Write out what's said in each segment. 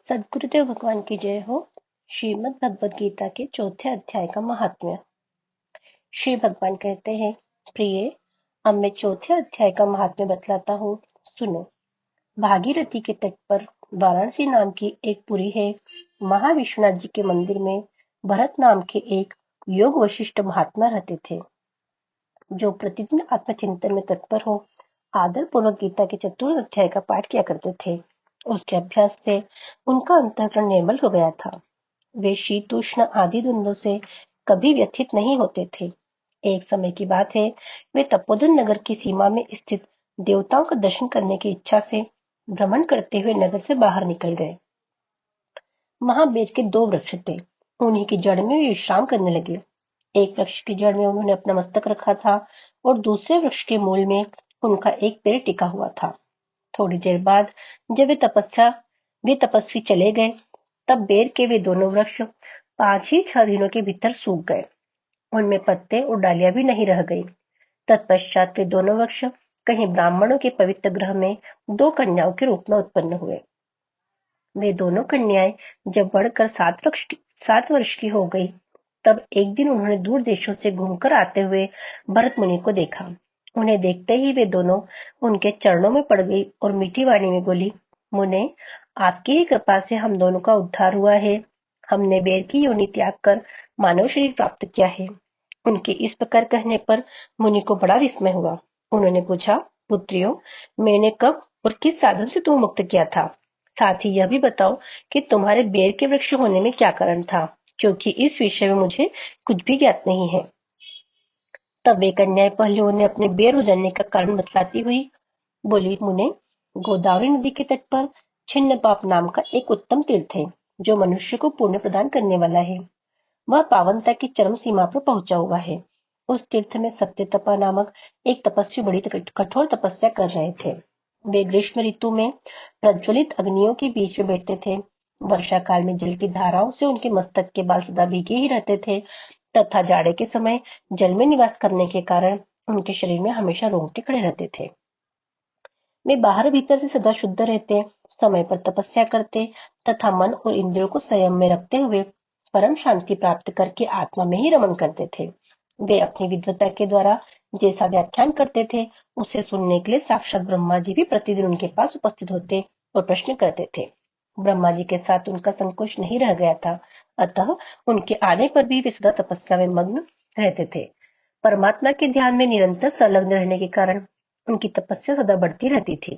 सद्गुरुदेव भगवान की जय हो। श्रीमद् भगवद गीता के चौथे अध्याय का महात्म्य। श्री भगवान कहते हैं, प्रिय, अब मैं चौथे अध्याय का महात्म्य बतलाता हूँ, सुनो। भागीरथी के तट पर वाराणसी नाम की एक पुरी है। महाविश्वनाथ जी के मंदिर में भरत नाम के एक योग वशिष्ठ महात्मा रहते थे, जो प्रतिदिन आत्मचिंतन में तत्पर हो आदर पूर्वक गीता के चतुर्थ अध्याय का पाठ किया करते थे। उसके अभ्यास से उनका अंतःकरण निर्मल हो गया था। वे शीतोष्ण आदि द्वंद्वों से कभी व्यथित नहीं होते थे। एक समय की बात है, वे तपोवन नगर की सीमा में स्थित देवताओं का दर्शन करने की इच्छा से भ्रमण करते हुए नगर से बाहर निकल गए। वहां बेर के 2 वृक्ष थे। उन्हीं की जड़ में वे विश्राम करने लगे। एक वृक्ष की जड़ में उन्होंने अपना मस्तक रखा था और दूसरे वृक्ष के मूल में उनका एक पैर टिका हुआ था। थोड़ी देर बाद जब वे तपस्वी चले गए, तब बेर के वे दोनों वृक्ष 5 ही 6 दिनों के भीतर सूख गए। उनमें पत्ते और डालियां भी नहीं रह गई। तत्पश्चात वे दोनों वृक्ष कहीं ब्राह्मणों के पवित्र गृह में 2 कन्याओं के रूप में उत्पन्न हुए। वे दोनों कन्याएं जब बढ़कर 7 वर्ष की हो गई, तब एक दिन उन्होंने दूर देशों से घूमकर आते हुए भरत मुनि को देखा। उन्हें देखते ही वे दोनों उनके चरणों में पड़ गई और मीठी वाणी में बोली, मुने, आपकी ही कृपा से हम दोनों का उद्धार हुआ है। हमने बेर की योनि त्याग कर मानव शरीर प्राप्त किया है। उनके इस प्रकार कहने पर मुनि को बड़ा विस्मय हुआ। उन्होंने पूछा, पुत्रियों, मैंने कब और किस साधन से तुम्हें मुक्त किया था? साथ ही यह भी बताओ कि तुम्हारे बेर के वृक्ष होने में क्या कारण था, क्योंकि इस विषय में मुझे कुछ भी ज्ञात नहीं है। तब वे कन्याएं पहले उन्हें अपने बेर हो जाने का कारण बतलाती हुई बोली, मुने, गोदावरी नदी के तट पर छिन्न पाप नाम का एक उत्तम तीर्थ है, जो मनुष्य को पुण्य प्रदान करने वाला है। वह पावनता की चरम सीमा पर पहुंचा हुआ है। उस तीर्थ में सत्यतपा नामक एक तपस्वी बड़ी कठोर तपस्या कर रहे थे। वे ग्रीष्म ऋतु में प्रज्वलित अग्नियों के बीच में बैठते थे। वर्षा काल में जल की धाराओं से उनके मस्तक के बाल सदा भीगे ही रहते थे, तथा जाड़े के समय जल में निवास करने के कारण उनके शरीर में हमेशा रोंगटे खड़े रहते थे। वे बाहर भीतर से सदा शुद्ध रहते, समय पर तपस्या करते तथा मन और इंद्रियों को संयम में रखते हुए परम शांति प्राप्त करके आत्मा में ही रमण करते थे। वे अपनी विद्वता के द्वारा जैसा व्याख्यान करते थे, उसे सुनने के लिए साक्षात ब्रह्मा जी भी प्रतिदिन उनके पास उपस्थित होते और प्रश्न करते थे। ब्रह्मा जी के साथ उनका संकोच नहीं रह गया था, अतः उनके आने पर भी वे सदा तपस्या में मग्न रहते थे। परमात्मा के ध्यान में निरंतर संलग्न रहने के कारण उनकी तपस्या सदा बढ़ती रहती थी।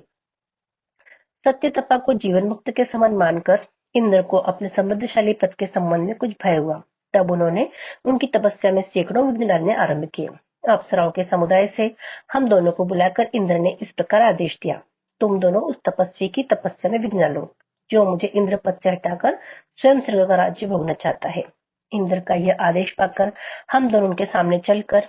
सत्य तपा को जीवन मुक्त के समान मानकर इंद्र को अपने समृद्धशाली पद के संबंध में कुछ भय हुआ। तब उन्होंने उनकी तपस्या में सैकड़ों विघ्न डालने आरंभ किए। अप्सराओं के समुदाय से हम दोनों को बुलाकर इंद्र ने इस प्रकार आदेश दिया, तुम दोनों उस तपस्वी की तपस्या में विघ्न डालो, जो मुझे इंद्र पद से हटाकर स्वयं स्वर्ग का राज्य भोगना चाहता है। इंद्र का यह आदेश पाकर हम दोनों उनके सामने चलकर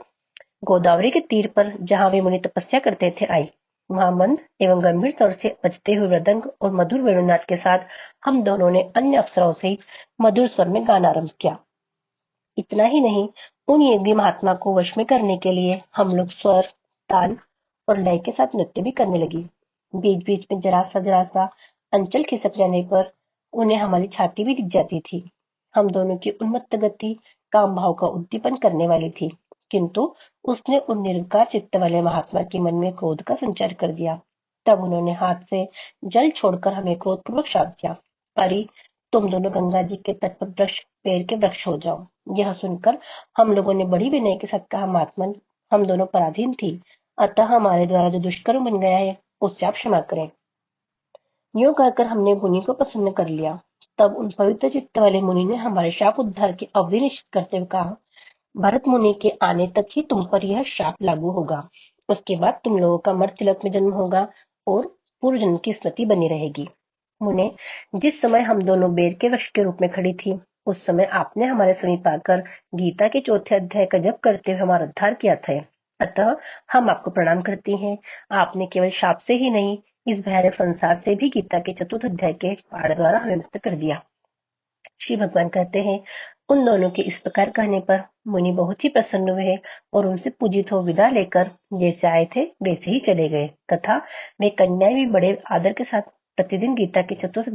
गोदावरी के तीर पर, जहां वे मुनि तपस्या करते थे, आई। वहां मंद एवं गंभीर स्वर से बजते हुए मृदंग और मधुर वेणुनाद के साथ हम दोनों ने अन्य अप्सराओं से मधुर स्वर में गाना आरंभ किया। इतना ही नहीं, उन योगी महात्मा को वश में करने के लिए हम लोग स्वर, ताल और लय के साथ नृत्य भी करने लगी। बीच बीच में जरा सा अंचल खिसक जाने पर उन्हें हमारी छाती भी दिख जाती थी। हम दोनों की उन्मत्त गति काम भाव का उद्दीपन करने वाली थी, किंतु उसने उन निर्विकार चित्त वाले महात्मा के मन में क्रोध का संचार कर दिया। तब उन्होंने हाथ से जल छोड़कर हमें क्रोधपूर्वक शाप दिया, अरे, तुम दोनों गंगा जी के तट पर पेड़ के वृक्ष हो जाओ। यह सुनकर हम लोगों ने बड़ी विनय के साथ कहा, महात्मन, हम दोनों पराधीन थी, अतः हमारे द्वारा जो दुष्कर्म बन गया है, उससे आप क्षमा करें। यूं कहकर हमने मुनि को प्रसन्न कर लिया। तब उन पवित्र चित्त वाले मुनि ने हमारे शाप उद्धार की अवधि निश्चित करते हुए कहा, भरत मुनि के आने तक ही तुम पर यह श्राप लागू होगा। उसके बाद तुम लोगों का मर्त तिलक में जन्म होगा और पूर्व जन्म की स्मृति बनी रहेगी। मुने, जिस समय हम दोनों बेर के वृक्ष के रूप में खड़ी थी, उस समय आपने हमारे समीप आकर गीता के चौथे अध्याय का जप करते हुए हमारा उद्धार किया था, अतः हम आपको प्रणाम करती हैं। आपने केवल शाप से ही नहीं, इस भयानक संसार से भी गीता के चतुर्थ अध्याय के पाठ द्वारा हमें मुक्त कर दिया। श्री भगवान कहते हैं, उन दोनों के इस प्रकार कहने पर मुनि बहुत ही प्रसन्न हुए और उनसे पूजित हो विदा लेकर जैसे आए थे वैसे ही चले गए, तथा वे कन्याएं भी बड़े आदर के साथ प्रतिदिन गीता के चतुर्थ